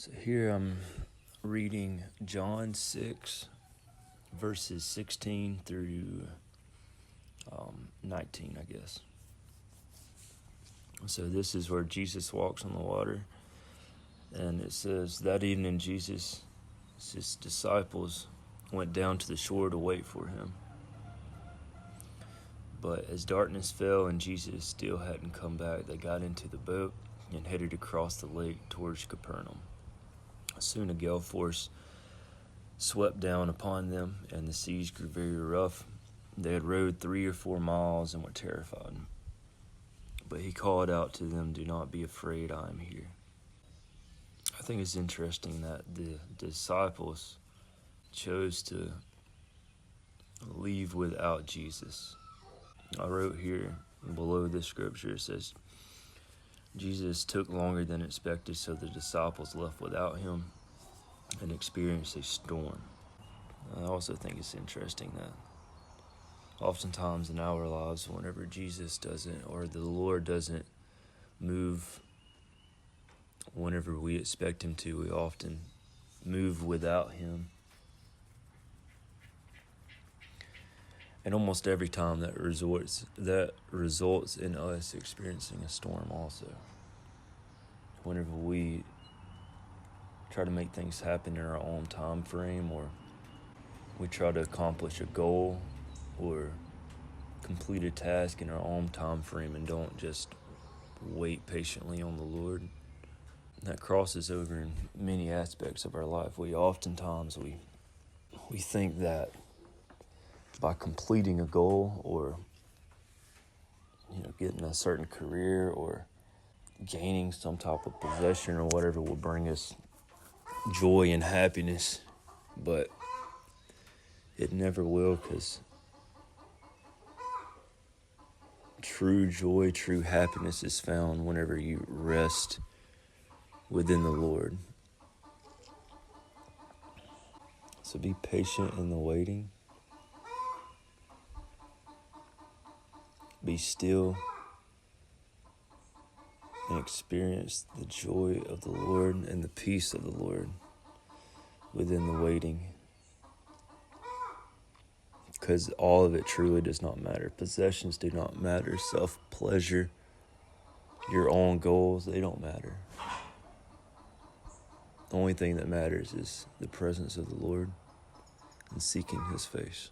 So here I'm reading John 6, verses 16 through 19, I guess. So this is where Jesus walks on the water. And it says, that evening Jesus, his disciples, went down to the shore to wait for him. But as darkness fell and Jesus still hadn't come back, they got into the boat and headed across the lake towards Capernaum. Soon a gale force swept down upon them, and the seas grew very rough. They had rowed 3 or 4 miles and were terrified. But he called out to them, "Do not be afraid, I am here." I think it's interesting that the disciples chose to leave without Jesus. I wrote here below this scripture, it says, Jesus took longer than expected, so the disciples left without him and experienced a storm. I also think it's interesting that oftentimes in our lives, whenever Jesus doesn't, or the Lord doesn't move whenever we expect him to, we often move without him. And almost every time that results in us experiencing a storm also. Whenever we try to make things happen in our own time frame, or we try to accomplish a goal or complete a task in our own time frame and don't just wait patiently on the Lord, that crosses over in many aspects of our life. We think that by completing a goal, or getting a certain career, or gaining some type of possession or whatever, will bring us joy and happiness, but it never will, because true joy, true happiness is found whenever you rest within the Lord. So be patient in the waiting. Be still and experience the joy of the Lord and the peace of the Lord within the waiting. Because all of it truly does not matter. Possessions do not matter. Self-pleasure, your own goals, they don't matter. The only thing that matters is the presence of the Lord and seeking his face.